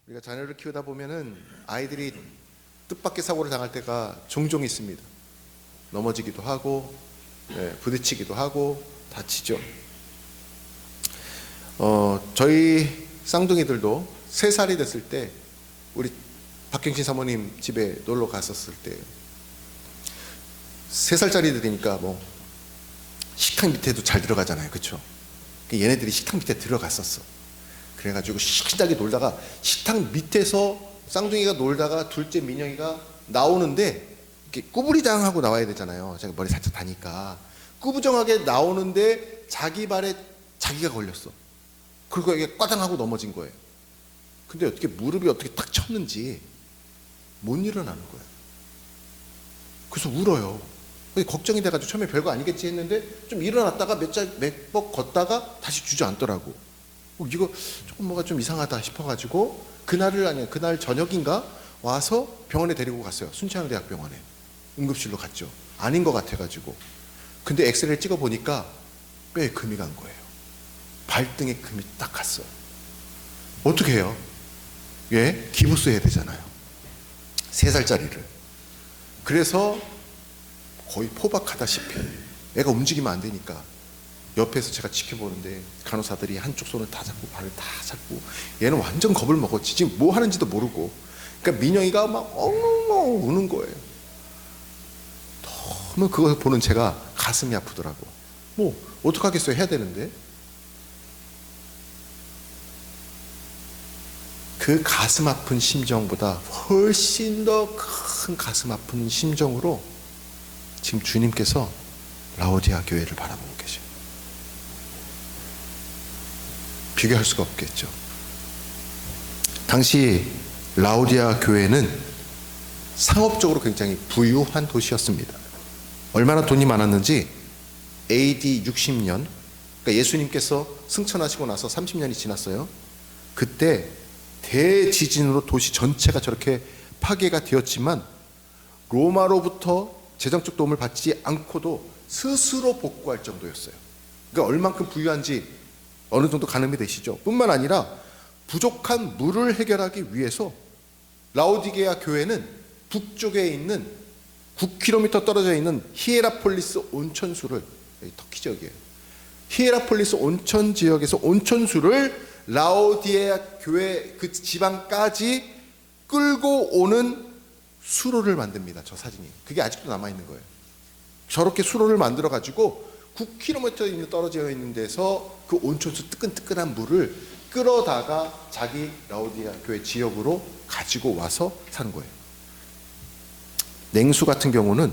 우리가 자녀를 키우다 보면은 아이들이 뜻밖의 사고를 당할 때가 종종 있습니다. 넘어지기도 하고, 부딪히기도 하고, 다치죠. 저희 쌍둥이들도 3살이 됐을 때 우리 박경신 사모님 집에 놀러 갔었을 때 3살짜리들이니까 뭐 식탁 밑에도 잘 들어가잖아요, 그렇죠? 얘네들이 식탁 밑에 들어갔었어. 그래가지고 신나게 놀다가 식탁 밑에서 쌍둥이가 놀다가 둘째 민영이가 나오는데 이렇게 꾸부리장하고 나와야 되잖아요. 제가 머리 살짝 다니까 꾸부정하게 나오는데 자기 발에 자기가 걸렸어. 그리고 이게 꽈당하고 넘어진 거예요. 근데 어떻게 무릎이 어떻게 딱 쳤는지 못 일어나는 거예요. 그래서 울어요. 걱정이 돼가지고 처음에 별거 아니겠지 했는데 좀 일어났다가 몇 번 걷다가 다시 주저앉더라고. 이거 조금 뭐가 좀 이상하다 싶어가지고 그날 저녁인가 와서 병원에 데리고 갔어요. 순천향대학병원에 응급실로 갔죠. 아닌 것 같아가지고. 근데 엑스레이를 찍어보니까 뼈에 금이 간 거예요. 발등에 금이 딱 갔어. 어떻게 해요? 기부스 해야 되잖아요. 3살짜리를. 그래서 거의 포박하다시피 애가 움직이면 안 되니까 옆에서 제가 지켜보는데 간호사들이 한쪽 손을 다 잡고 발을 다 잡고 얘는 완전 겁을 먹었지. 지금 뭐 하는지도 모르고. 그러니까 민영이가 막 엉엉 우는 거예요. 너무 그걸 보는 제가 가슴이 아프더라고. 뭐 어떡하겠어요, 해야 되는데. 그 가슴 아픈 심정보다 훨씬 더 큰 가슴 아픈 심정으로 지금 주님께서 라오디아 교회를 바라보고 계셔요. 비교할 수가 없겠죠. 당시 라오디아 교회는 상업적으로 굉장히 부유한 도시였습니다. 얼마나 돈이 많았는지 AD 60년, 그러니까 예수님께서 승천하시고 나서 30년이 지났어요. 그때 대지진으로 도시 전체가 저렇게 파괴가 되었지만 로마로부터 재정적 도움을 받지 않고도 스스로 복구할 정도였어요. 그러니까 얼만큼 부유한지 어느 정도 가늠이 되시죠. 뿐만 아니라 부족한 물을 해결하기 위해서 라오디게아 교회는 북쪽에 있는 9km 떨어져 있는 히에라폴리스 온천수를, 터키 지역이에요. 히에라폴리스 온천 지역에서 온천수를 라오디게아 교회 그 지방까지 끌고 오는 수로를 만듭니다. 저 사진이. 그게 아직도 남아있는 거예요. 저렇게 수로를 만들어 가지고 9km 떨어져 있는 데서 그 온천수 뜨끈뜨끈한 물을 끌어다가 자기 라오디게아 교회 지역으로 가지고 와서 사는 거예요. 냉수 같은 경우는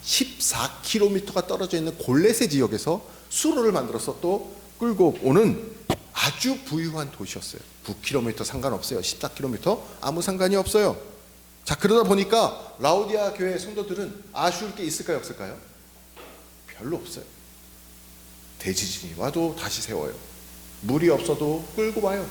14km가 떨어져 있는 골레세 지역에서 수로를 만들어서 또 끌고 오는 아주 부유한 도시였어요. 9km 상관없어요. 14km 아무 상관이 없어요. 자, 그러다 보니까 라오디게아 교회 성도들은 아쉬울 게 있을까요, 없을까요? 별로 없어요. 대지진이 와도 다시 세워요. 물이 없어도 끌고 와요.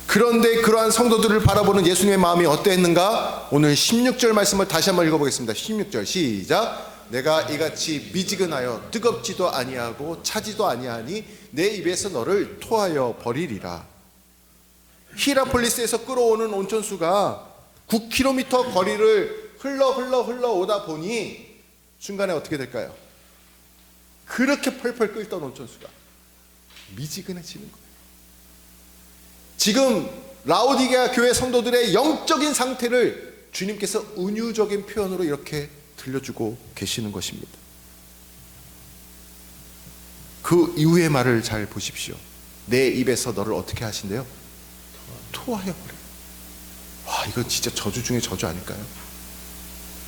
그런데 그러한 성도들을 바라보는 예수님의 마음이 어땠는가? 오늘 16절 말씀을 다시 한번 읽어보겠습니다. 16절 시작. 내가 이같이 미지근하여 뜨겁지도 아니하고 차지도 아니하니 내 입에서 너를 토하여 버리리라. 히라폴리스에서 끌어오는 온천수가 9km 거리를 흘러 오다 보니 중간에 어떻게 될까요? 그렇게 펄펄 끓던 온천수가 미지근해지는 거예요. 지금 라오디게아 교회 성도들의 영적인 상태를 주님께서 은유적인 표현으로 이렇게 들려주고 계시는 것입니다. 그 이후의 말을 잘 보십시오. 내 입에서 너를 어떻게 하신대요? 토하여버려. 와, 이건 진짜 저주 중에 저주 아닐까요?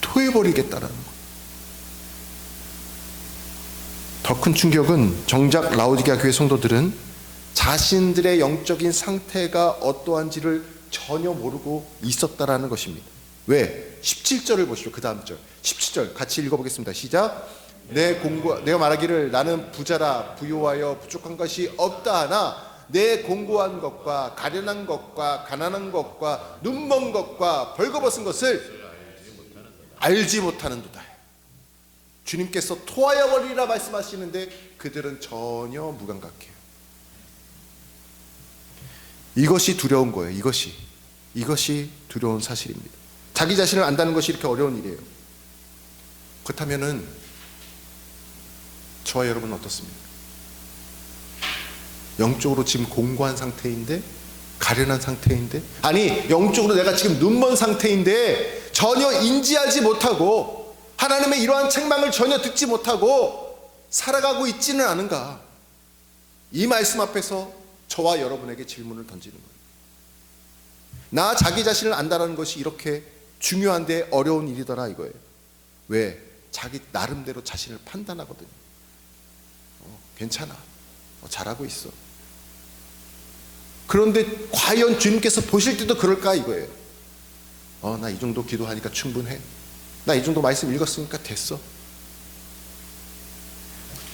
토해버리겠다라는 거. 더 큰 충격은 정작 라오디게아 교회 성도들은 자신들의 영적인 상태가 어떠한지를 전혀 모르고 있었다라는 것입니다. 왜? 17절을 보시죠. 그 다음 절 17절 같이 읽어보겠습니다. 시작. 내가 말하기를 나는 부자라 부유하여 부족한 것이 없다 하나 내 공고한 것과 가련한 것과 가난한 것과 눈먼 것과 벌거벗은 것을 알지 못하는도다. 주님께서 토하여 버리라 말씀하시는데 그들은 전혀 무감각해요. 이것이 두려운 거예요. 이것이 두려운 사실입니다. 자기 자신을 안다는 것이 이렇게 어려운 일이에요. 그렇다면은 저와 여러분은 어떻습니까? 영적으로 지금 공고한 상태인데, 가련한 상태인데, 아니 영적으로 내가 지금 눈먼 상태인데 전혀 인지하지 못하고 하나님의 이러한 책망을 전혀 듣지 못하고 살아가고 있지는 않은가? 이 말씀 앞에서 저와 여러분에게 질문을 던지는 거예요. 나 자기 자신을 안다라는 것이 이렇게 중요한데 어려운 일이더라 이거예요. 왜? 자기 나름대로 자신을 판단하거든요. 괜찮아, 잘하고 있어. 그런데 과연 주님께서 보실 때도 그럴까 이거예요. 나 이 정도 기도하니까 충분해. 나 이 정도 말씀 읽었으니까 됐어.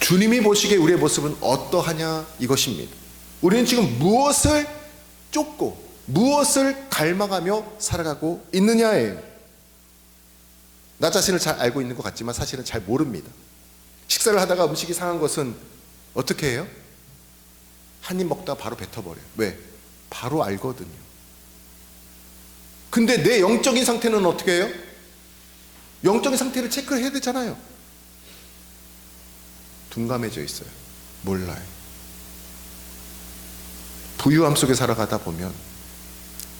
주님이 보시기에 우리의 모습은 어떠하냐 이것입니다. 우리는 지금 무엇을 쫓고 무엇을 갈망하며 살아가고 있느냐예요. 나 자신을 잘 알고 있는 것 같지만 사실은 잘 모릅니다. 식사를 하다가 음식이 상한 것은 어떻게 해요? 한 입 먹다 바로 뱉어버려요. 왜? 바로 알거든요. 근데 내 영적인 상태는 어떻게 해요? 영적인 상태를 체크를 해야 되잖아요. 둔감해져 있어요. 몰라요. 부유함 속에 살아가다 보면,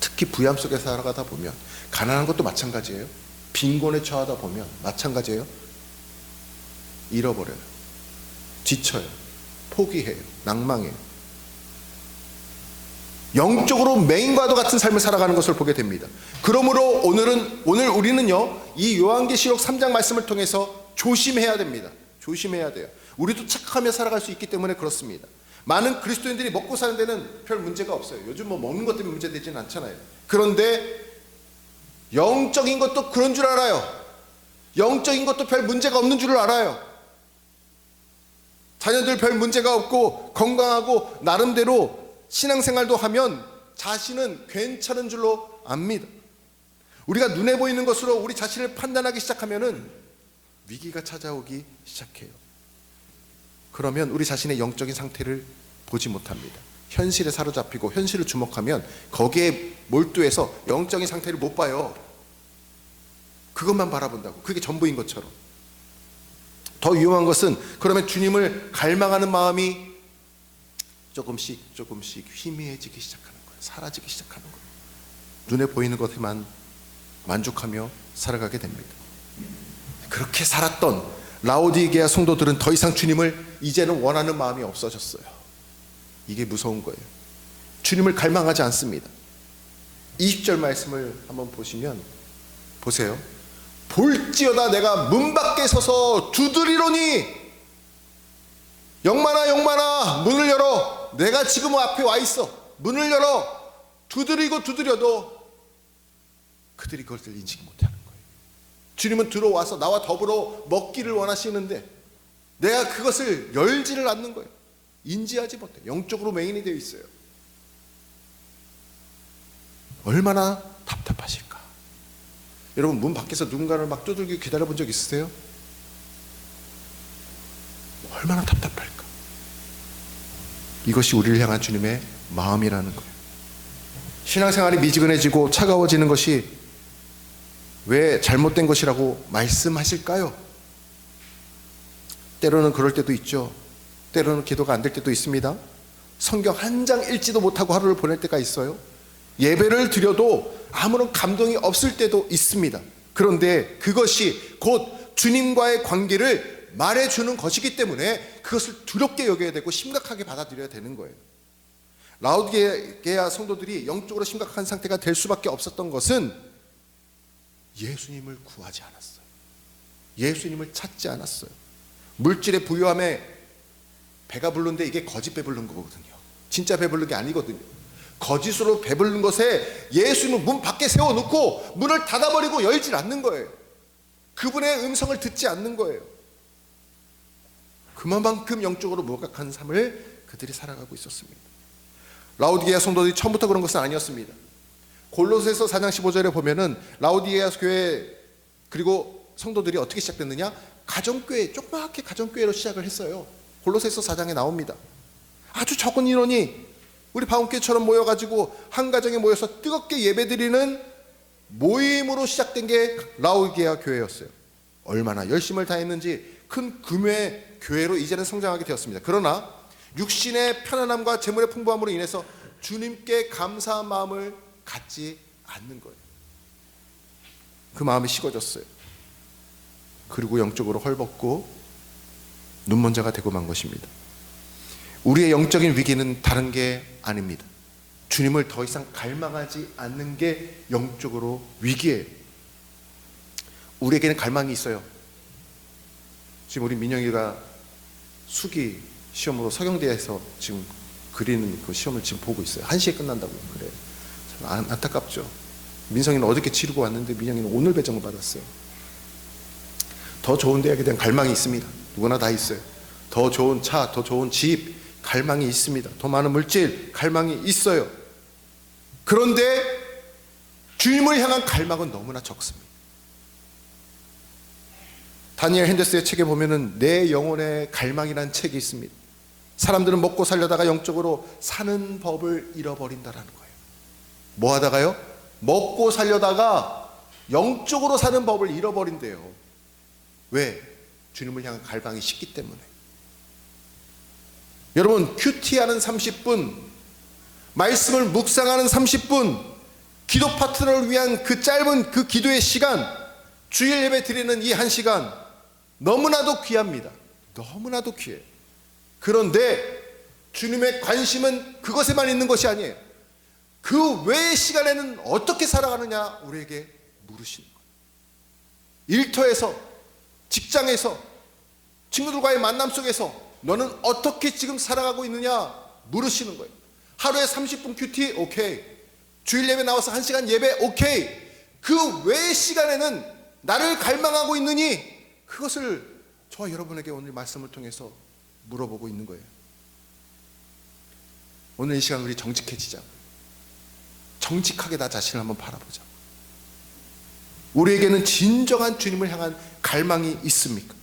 특히 부유함 속에 살아가다 보면, 가난한 것도 마찬가지예요. 빈곤에 처하다 보면 마찬가지예요. 잃어버려요. 지쳐요. 포기해요. 낭망해요. 영적으로 맹인과도 같은 삶을 살아가는 것을 보게 됩니다. 그러므로 오늘 우리는요, 이 요한계시록 3장 말씀을 통해서 조심해야 됩니다. 조심해야 돼요. 우리도 착각하며 살아갈 수 있기 때문에 그렇습니다. 많은 그리스도인들이 먹고 사는 데는 별 문제가 없어요. 요즘 먹는 것 때문에 문제되지는 않잖아요. 그런데 영적인 것도 그런 줄 알아요. 영적인 것도 별 문제가 없는 줄 알아요. 자녀들 별 문제가 없고 건강하고 나름대로 신앙생활도 하면 자신은 괜찮은 줄로 압니다. 우리가 눈에 보이는 것으로 우리 자신을 판단하기 시작하면은 위기가 찾아오기 시작해요. 그러면 우리 자신의 영적인 상태를 보지 못합니다. 현실에 사로잡히고 현실을 주목하면 거기에 몰두해서 영적인 상태를 못 봐요. 그것만 바라본다고. 그게 전부인 것처럼. 더 위험한 것은 그러면 주님을 갈망하는 마음이 조금씩 희미해지기 시작하는 거예요. 사라지기 시작하는 거예요. 눈에 보이는 것에만 만족하며 살아가게 됩니다. 그렇게 살았던 라오디게아 성도들은 더 이상 주님을 이제는 원하는 마음이 없어졌어요. 이게 무서운 거예요. 주님을 갈망하지 않습니다. 20절 말씀을 한번 보시면, 보세요. 볼지어다 내가 문 밖에 서서 두드리노니 영만아 영만아 문을 열어. 내가 지금 앞에 와 있어. 문을 열어. 두드리고 두드려도 그들이 그것을 인식 못하는 거예요. 주님은 들어와서 나와 더불어 먹기를 원하시는데 내가 그것을 열지를 않는 거예요. 인지하지 못해. 영적으로 맹인이 되어 있어요. 얼마나 답답하실까. 여러분, 문 밖에서 누군가를 막 두들기고 기다려본 적 있으세요? 얼마나 답답할까. 이것이 우리를 향한 주님의 마음이라는 거예요. 신앙생활이 미지근해지고 차가워지는 것이 왜 잘못된 것이라고 말씀하실까요? 때로는 그럴 때도 있죠. 때로는 기도가 안 될 때도 있습니다. 성경 한 장 읽지도 못하고 하루를 보낼 때가 있어요. 예배를 드려도 아무런 감동이 없을 때도 있습니다. 그런데 그것이 곧 주님과의 관계를 말해주는 것이기 때문에 그것을 두렵게 여겨야 되고 심각하게 받아들여야 되는 거예요. 라오디게아 성도들이 영적으로 심각한 상태가 될 수밖에 없었던 것은 예수님을 구하지 않았어요. 예수님을 찾지 않았어요. 물질의 부유함에 배가 부른데 이게 거짓 배부른 거거든요. 진짜 배부른 게 아니거든요. 거짓으로 배부른 것에 예수님은 문 밖에 세워놓고 문을 닫아버리고 열질 않는 거예요. 그분의 음성을 듣지 않는 거예요. 그만큼 영적으로 무각한 삶을 그들이 살아가고 있었습니다. 라오디게아 성도들이 처음부터 그런 것은 아니었습니다. 골로새서 4장 15절에 보면은 라오디게아 교회 그리고 성도들이 어떻게 시작됐느냐? 가정교회, 조그맣게 가정교회로 시작을 했어요. 골로새서 4장에 나옵니다. 아주 적은 인원이 우리 방언교회처럼 모여가지고 한 가정에 모여서 뜨겁게 예배드리는 모임으로 시작된 게 라오디게아 교회였어요. 얼마나 열심을 다했는지 큰 규모의 교회로 이제는 성장하게 되었습니다. 그러나 육신의 편안함과 재물의 풍부함으로 인해서 주님께 감사한 마음을 갖지 않는 거예요. 그 마음이 식어졌어요. 그리고 영적으로 헐벗고 눈먼 자가 되고 만 것입니다. 우리의 영적인 위기는 다른 게 아닙니다. 주님을 더 이상 갈망하지 않는 게 영적으로 위기예요. 우리에게는 갈망이 있어요. 지금 우리 민영이가 수기 시험으로 서경대에서 지금 그리는 그 시험을 지금 보고 있어요. 1시에 끝난다고 그래요. 참 안타깝죠. 민성이는 어저께 치르고 왔는데 민영이는 오늘 배정을 받았어요. 더 좋은 대학에 대한 갈망이 있습니다. 누구나 다 있어요. 더 좋은 차, 더 좋은 집, 갈망이 있습니다. 더 많은 물질, 갈망이 있어요. 그런데 주님을 향한 갈망은 너무나 적습니다. 다니엘 핸더스의 책에 보면은 내 영혼의 갈망이라는 책이 있습니다. 사람들은 먹고 살려다가 영적으로 사는 법을 잃어버린다라는 거예요. 뭐 하다가요? 먹고 살려다가 영적으로 사는 법을 잃어버린대요. 왜? 주님을 향한 갈망이 식기 때문에. 여러분, 큐티하는 30분, 말씀을 묵상하는 30분, 기도 파트너를 위한 그 짧은 그 기도의 시간, 주일 예배 드리는 이 1시간 너무나도 귀합니다. 너무나도 귀해요. 그런데 주님의 관심은 그것에만 있는 것이 아니에요. 그 외의 시간에는 어떻게 살아가느냐 우리에게 물으시는 거예요. 일터에서, 직장에서, 친구들과의 만남 속에서 너는 어떻게 지금 살아가고 있느냐 물으시는 거예요. 하루에 30분 큐티 오케이, 주일 예배 나와서 1시간 예배 오케이, 그 외의 시간에는 나를 갈망하고 있느니, 그것을 저와 여러분에게 오늘 말씀을 통해서 물어보고 있는 거예요. 오늘 이 시간 우리 정직해지자. 정직하게 나 자신을 한번 바라보자. 우리에게는 진정한 주님을 향한 갈망이 있습니까?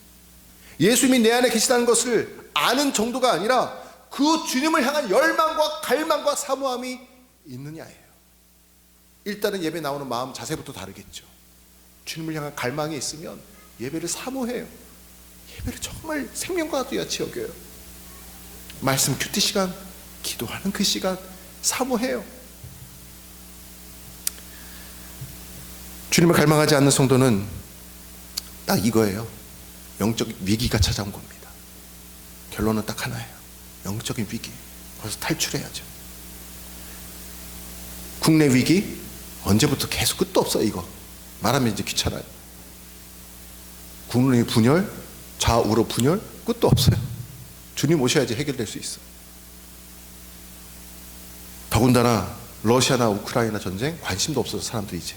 예수님이 내 안에 계시다는 것을 아는 정도가 아니라 그 주님을 향한 열망과 갈망과 사모함이 있느냐예요. 일단은 예배 나오는 마음 자세부터 다르겠죠. 주님을 향한 갈망이 있으면 예배를 사모해요. 예배를 정말 생명과 같이 여겨요. 말씀 큐티 시간, 기도하는 그 시간 사모해요. 주님을 갈망하지 않는 성도는 딱 이거예요. 영적 위기가 찾아온 겁니다. 결론은 딱 하나예요. 영적인 위기. 거기서 탈출해야죠. 국내 위기 언제부터 계속 끝도 없어요. 이거 말하면 이제 귀찮아요. 국내 분열, 좌우로 분열 끝도 없어요. 주님 오셔야지 해결될 수 있어요. 더군다나 러시아나 우크라이나 전쟁 관심도 없어서 사람들이 이제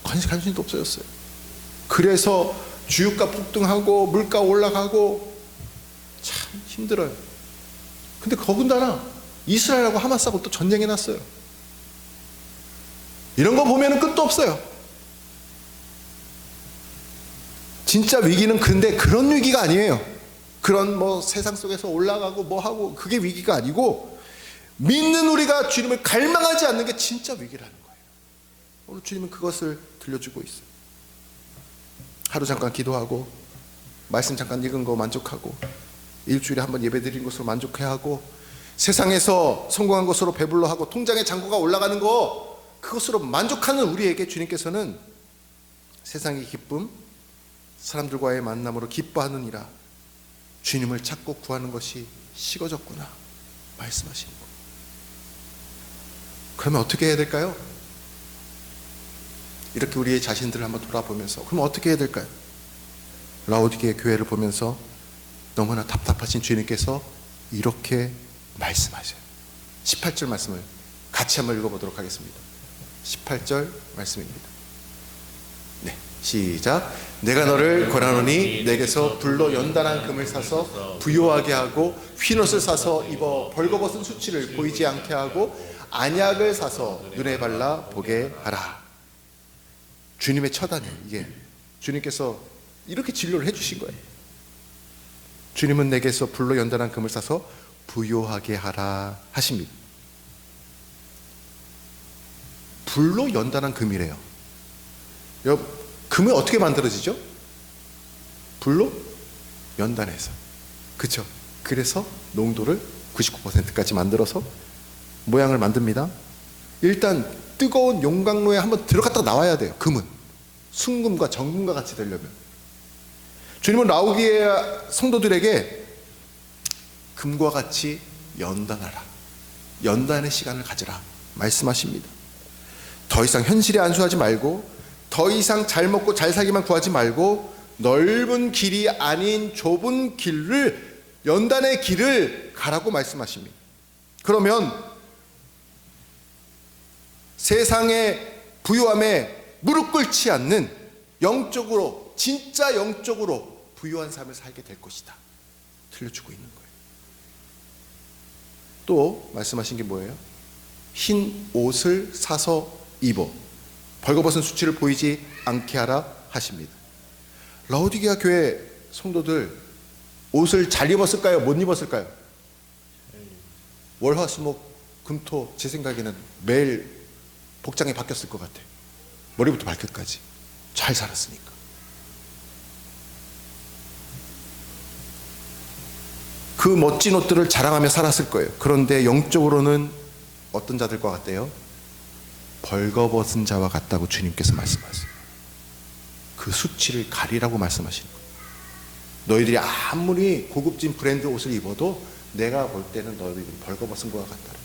관심도 없어졌어요. 그래서 주유가 폭등하고 물가 올라가고 참 힘들어요. 근데 더군다나 이스라엘하고 하마스하고 또 전쟁이 났어요. 이런 거 보면은 끝도 없어요. 진짜 위기는 근데 그런 위기가 아니에요. 그런 뭐 세상 속에서 올라가고 뭐 하고 그게 위기가 아니고, 믿는 우리가 주님을 갈망하지 않는 게 진짜 위기라는 거예요. 오늘 주님은 그것을 들려주고 있어요. 하루 잠깐 기도하고 말씀 잠깐 읽은 거 만족하고 일주일에 한 번 예배 드린 것으로 만족해야 하고, 세상에서 성공한 것으로 배불러 하고 통장에 잔고가 올라가는 거 그것으로 만족하는 우리에게 주님께서는 세상의 기쁨, 사람들과의 만남으로 기뻐하느니라 주님을 찾고 구하는 것이 식어졌구나 말씀하시는 거예요. 그러면 어떻게 해야 될까요? 이렇게 우리의 자신들을 한번 돌아보면서 그럼 어떻게 해야 될까요? 라오디게아 교회를 보면서 너무나 답답하신 주님께서 이렇게 말씀하셔요. 18절 말씀을 같이 한번 읽어보도록 하겠습니다. 18절 말씀입니다. 네, 시작. 내가 너를 권하노니 내게서 불로 연단한 금을 사서 부요하게 하고 흰옷을 사서 입어 벌거벗은 수치를 보이지 않게 하고 안약을 사서 눈에 발라 보게 하라. 주님의 처단이에요. 이게 주님께서 이렇게 진료를 해주신 거예요. 주님은 내게서 불로 연단한 금을 사서 부요하게 하라 하십니다. 불로 연단한 금이래요. 금이 어떻게 만들어지죠? 불로 연단해서. 그렇죠? 그래서 농도를 99%까지 만들어서 모양을 만듭니다. 일단 뜨거운 용광로에 한번 들어갔다 나와야 돼요. 금은 순금과 정금과 같이 되려면. 주님은 라우디게아 성도들에게 금과 같이 연단하라, 연단의 시간을 가져라 말씀하십니다. 더 이상 현실에 안수하지 말고, 더 이상 잘 먹고 잘 살기만 구하지 말고, 넓은 길이 아닌 좁은 길을, 연단의 길을 가라고 말씀하십니다. 그러면 세상의 부유함에 무릎 꿇지 않는 영적으로, 진짜 영적으로 부유한 삶을 살게 될 것이다 들려주고 있는 거예요. 또 말씀하신 게 뭐예요? 흰 옷을 사서 입어 벌거벗은 수치를 보이지 않게 하라 하십니다. 라오디게아 교회 성도들 옷을 잘 입었을까요? 못 입었을까요? 월, 화, 수, 목, 금, 토, 제 생각에는 매일 복장이 바뀌었을 것 같아요. 머리부터 발끝까지 잘 살았으니까. 그 멋진 옷들을 자랑하며 살았을 거예요. 그런데 영적으로는 어떤 자들과 같대요? 벌거벗은 자와 같다고 주님께서 말씀하세요. 그 수치를 가리라고 말씀하시는 거예요. 너희들이 아무리 고급진 브랜드 옷을 입어도 내가 볼 때는 너희들이 벌거벗은 것과 같다는 거예요.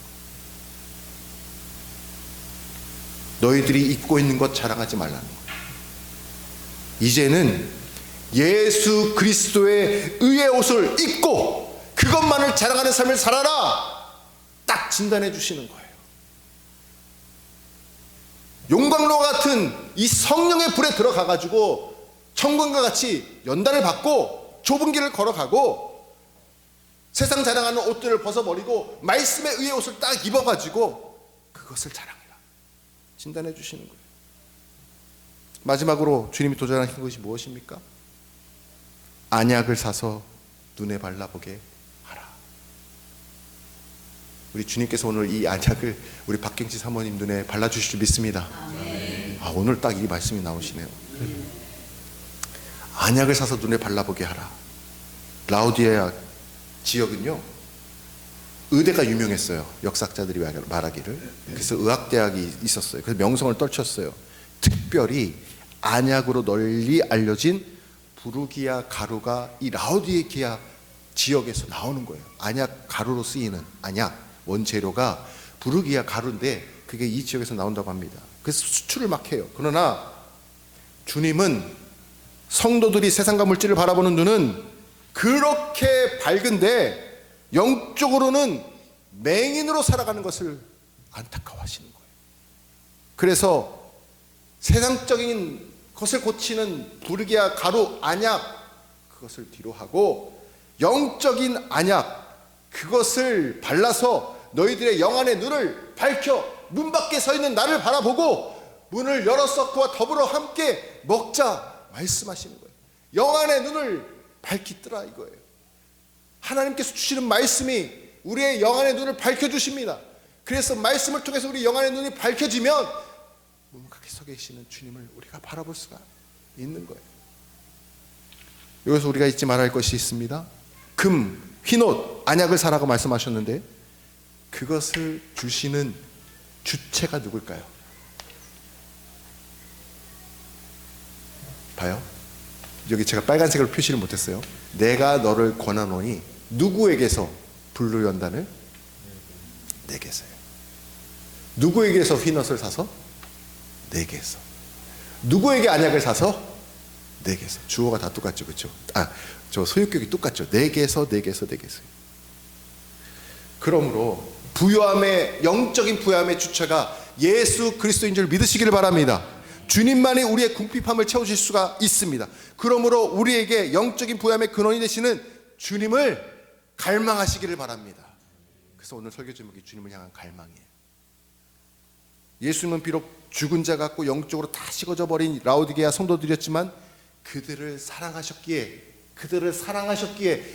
너희들이 입고 있는 것 자랑하지 말라는 거예요. 이제는 예수 그리스도의 의의 옷을 입고 그것만을 자랑하는 삶을 살아라, 딱 진단해 주시는 거예요. 용광로 같은 이 성령의 불에 들어가 가지고 천군과 같이 연단을 받고 좁은 길을 걸어가고 세상 자랑하는 옷들을 벗어버리고 말씀의 의의 옷을 딱 입어가지고 그것을 자랑해라, 진단해 주시는 거예요. 마지막으로 주님이 도전하신 것이 무엇입니까? 안약을 사서 눈에 발라보게 하라. 우리 주님께서 오늘 이 안약을 우리 박경치 사모님 눈에 발라주실 줄 믿습니다. 아, 오늘 딱 이 말씀이 나오시네요. 안약을 사서 눈에 발라보게 하라. 라우디게아 지역은요, 의대가 유명했어요. 역사학자들이 말하기를. 그래서 의학대학이 있었어요. 그래서 명성을 떨쳤어요. 특별히 안약으로 널리 알려진 부르기아 가루가 이 라우디게아 지역에서 나오는 거예요. 안약 가루로 쓰이는 안약 원재료가 부르기아 가루인데 그게 이 지역에서 나온다고 합니다. 그래서 수출을 막 해요. 그러나 주님은 성도들이 세상과 물질을 바라보는 눈은 그렇게 밝은데 영적으로는 맹인으로 살아가는 것을 안타까워하시는 거예요. 그래서 세상적인 것을 고치는 부르기아 가루 안약, 그것을 뒤로 하고 영적인 안약, 그것을 발라서 너희들의 영안의 눈을 밝혀 문 밖에 서 있는 나를 바라보고 문을 열어서 그와 더불어 함께 먹자 말씀하시는 거예요. 영안의 눈을 밝히 뜨라 이거예요. 하나님께서 주시는 말씀이 우리의 영안의 눈을 밝혀주십니다. 그래서 말씀을 통해서 우리 영안의 눈이 밝혀지면 문 밖에 서 계시는 주님을 우리가 바라볼 수가 있는 거예요. 여기서 우리가 잊지 말아야 할 것이 있습니다. 금, 흰옷, 안약을 사라고 말씀하셨는데 그것을 주시는 주체가 누굴까요? 봐요. 여기 제가 빨간색으로 표시를 못했어요. 내가 너를 권하노니 누구에게서 불로 연단을? 내게서요. 누구에게서 흰옷을 사서? 내게서. 누구에게 안약을 사서? 내게서. 주어가 다 똑같죠, 그렇죠? 저 소유격이 똑같죠. 내게서. 그러므로 부요함의, 영적인 부요함의 주체가 예수 그리스도인 줄 믿으시기를 바랍니다. 주님만이 우리의 궁핍함을 채우실 수가 있습니다. 그러므로 우리에게 영적인 부요함의 근원이 되시는 주님을 갈망하시기를 바랍니다. 그래서 오늘 설교 제목이 주님을 향한 갈망이에요. 예수님은 비록 죽은 자 같고 영적으로 다 식어져 버린 라우디게아 성도들이었지만 그들을 사랑하셨기에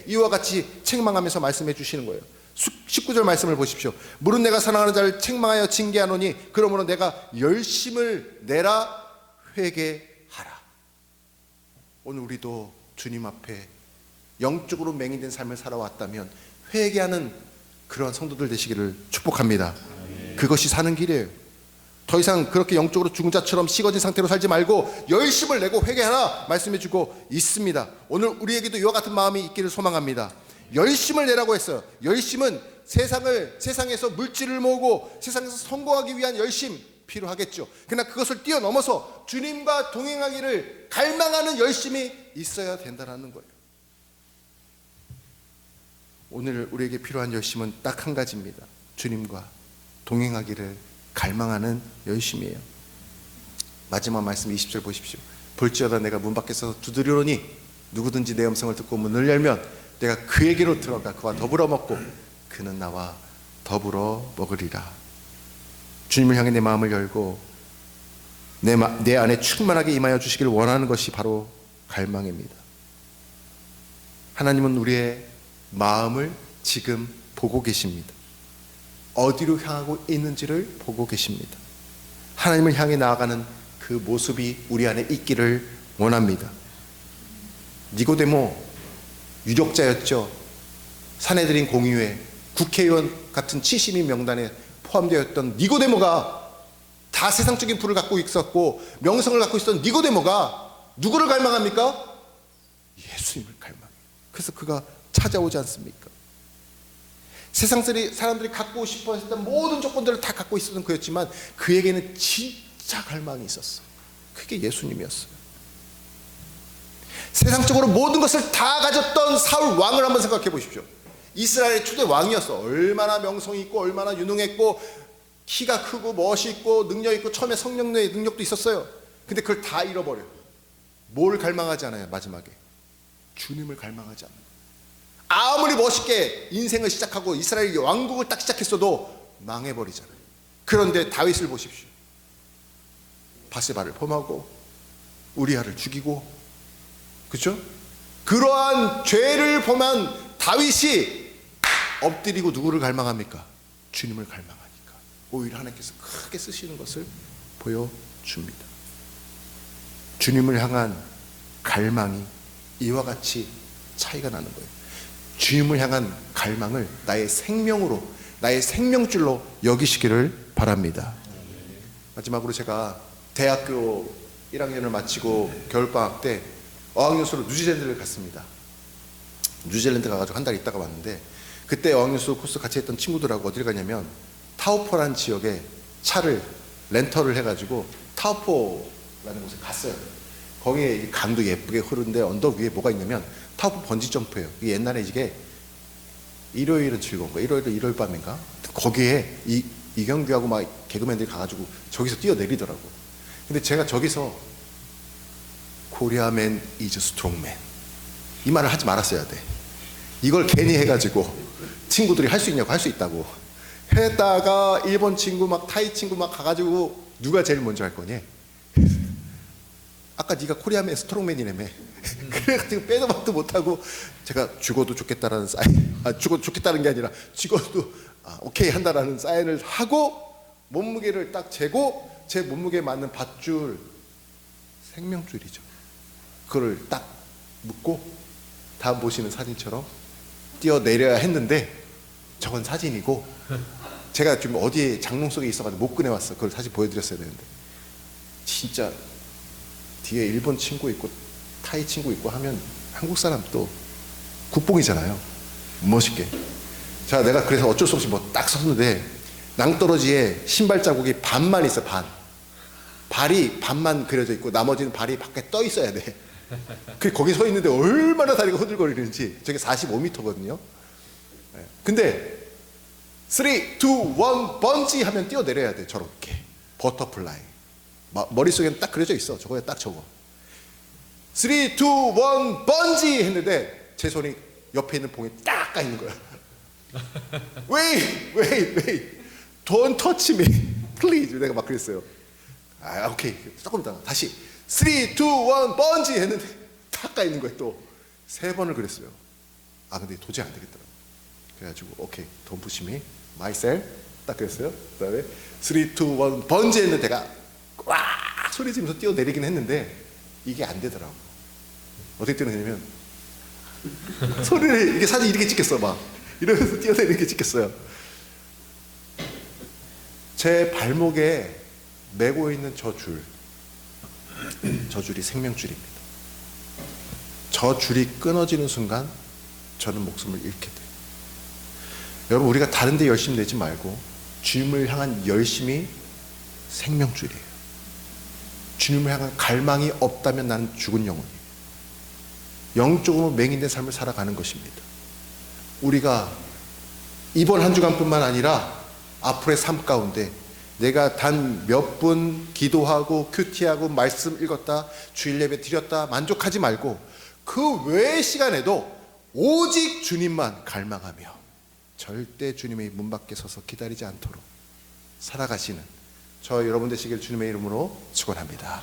이와 같이 책망하면서 말씀해 주시는 거예요. 19절 말씀을 보십시오. 물은 내가 사랑하는 자를 책망하여 징계하노니 그러므로 내가 열심을 내라 회개하라. 오늘 우리도 주님 앞에 영적으로 맹인된 삶을 살아왔다면 회개하는 그러한 성도들 되시기를 축복합니다. 그것이 사는 길이에요. 더 이상 그렇게 영적으로 죽은 자처럼 식어진 상태로 살지 말고 열심을 내고 회개하라 말씀해주고 있습니다. 오늘 우리에게도 이와 같은 마음이 있기를 소망합니다. 열심을 내라고 했어요. 열심은 세상에서 물질을 모으고 세상에서 성공하기 위한 열심 필요하겠죠. 그러나 그것을 뛰어넘어서 주님과 동행하기를 갈망하는 열심이 있어야 된다는 거예요. 오늘 우리에게 필요한 열심은 딱 한 가지입니다. 주님과 동행하기를 갈망하는 열심이에요. 마지막 말씀 20절 보십시오. 볼지어다 내가 문 밖에서 두드리노니 누구든지 내 음성을 듣고 문을 열면 내가 그에게로 들어가 그와 더불어 먹고 그는 나와 더불어 먹으리라. 주님을 향해 내 마음을 열고 내 안에 충만하게 임하여 주시기를 원하는 것이 바로 갈망입니다. 하나님은 우리의 마음을 지금 보고 계십니다. 어디로 향하고 있는지를 보고 계십니다. 하나님을 향해 나아가는 그 모습이 우리 안에 있기를 원합니다. 니고데모 유력자였죠. 사내들인 공의회 국회의원 같은 70인 명단에 포함되었던 니고데모가 다 세상적인 부를 갖고 있었고 명성을 갖고 있었던 니고데모가 누구를 갈망합니까? 예수님을 갈망해요. 그래서 그가 찾아오지 않습니까? 세상 사람들이 갖고 싶어 했던 모든 조건들을 다 갖고 있었던 그였지만 그에게는 진짜 갈망이 있었어요. 그게 예수님이었어요. 세상적으로 모든 것을 다 가졌던 사울 왕을 한번 생각해 보십시오. 이스라엘의 초대 왕이었어. 얼마나 명성이 있고 얼마나 유능했고 키가 크고 멋있고 능력 있고 처음에 성령의 능력도 있었어요. 근데 그걸 다 잃어버려요. 뭘 갈망하지 않아요? 마지막에 주님을 갈망하지 않아요. 아무리 멋있게 인생을 시작하고 이스라엘 왕국을 딱 시작했어도 망해버리잖아요. 그런데 다윗을 보십시오. 바세바를 범하고 우리아를 죽이고, 그렇죠? 그러한 죄를 범한 다윗이 엎드리고 누구를 갈망합니까? 주님을 갈망하니까 오히려 하나님께서 크게 쓰시는 것을 보여줍니다. 주님을 향한 갈망이 이와 같이 차이가 나는 거예요. 주님을 향한 갈망을 나의 생명으로, 나의 생명줄로 여기시기를 바랍니다. 마지막으로 제가 대학교 1학년을 마치고 겨울방학 때 어학연수로 뉴질랜드를 갔습니다. 뉴질랜드 가가지고 한 달 있다가 왔는데, 그때 어학연수 코스 같이 했던 친구들하고 어디를 가냐면 타오포라는 지역에 차를 렌터를 해가지고 타오포라는 곳에 갔어요. 거기에 강도 예쁘게 흐르는데 언덕 위에 뭐가 있냐면 타오포 번지점프예요. 이게 옛날에 이게 일요일은 즐거운 거, 일요일 밤인가? 거기에 이경규하고 막 개그맨들이 가가지고 저기서 뛰어내리더라고. 근데 제가 저기서 코리아맨 이즈 스트롱맨 이 말을 하지 말았어야 돼. 이걸 괜히 해가지고 친구들이 할 수 있냐고, 할 수 있다고 했다가 일본 친구 막 타이 친구 막 가가지고 누가 제일 먼저 할 거니? 아까 네가 코리아맨 스트롱맨이라며. 그래가지고 빼도 박도 못하고 제가 죽어도 좋겠다라는 사인, 죽어도 좋겠다는 게 아니라 죽어도 오케이 한다라는 사인을 하고 몸무게를 딱 재고 제 몸무게에 맞는 밧줄, 생명줄이죠, 그걸 딱 묶고 다음 보시는 사진처럼 뛰어내려야 했는데 저건 사진이고 제가 지금 어디에 장롱 속에 있어가지고 못 꺼내왔어. 그걸 사진 보여드렸어야 되는데 진짜 뒤에 일본 친구 있고 타이 친구 있고 하면 한국 사람 또 국뽕이잖아요. 멋있게. 자, 내가 그래서 어쩔 수 없이 뭐 딱 섰는데 낭떠러지에 신발 자국이 반만 있어. 발이 반만 그려져 있고 나머지는 발이 밖에 떠 있어야 돼. 거기 서 있는데 얼마나 다리가 허들거리는지. 저게 45m거든요 근데 3, 2, 1 번지 하면 뛰어내려야 돼. 저렇게 버터플라이 머릿속에는 딱 그려져 있어. 저거에 딱 저거 3, 2, 1 번지 했는데 제 손이 옆에 있는 봉에 딱 가 있는 거야. Wait Don't touch me please. 내가 막 그랬어요. 오케이 조금 있다가 다시 3, 2, 1 번지 했는데 딱 가 있는 거예요. 또 3번을 그랬어요. 근데 도저히 안 되겠더라고요. 그래가지고 오케이 don't push me myself 딱 그랬어요. 그다음에 3, 2, 1 번지 했는데 제가 와 소리 지르면서 뛰어내리긴 했는데 이게 안 되더라고. 어떻게 뛰어내리냐면 소리를 이게 사진 이렇게 찍혔어 막 이러면서 뛰어내리게 찍혔어요. 제 발목에 메고 있는 저 줄이 생명줄입니다. 저 줄이 끊어지는 순간 저는 목숨을 잃게 돼요. 여러분 우리가 다른 데 열심히 내지 말고 주님을 향한 열심이 생명줄이에요. 주님을 향한 갈망이 없다면 나는 죽은 영혼이에요. 영적으로 맹인된 삶을 살아가는 것입니다. 우리가 이번 한 주간뿐만 아니라 앞으로의 삶 가운데 내가 단 몇 분 기도하고 큐티하고 말씀 읽었다 주일 예배 드렸다 만족하지 말고 그 외의 시간에도 오직 주님만 갈망하며 절대 주님의 문 밖에 서서 기다리지 않도록 살아가시는 저 여러분 되시길 주님의 이름으로 축원합니다.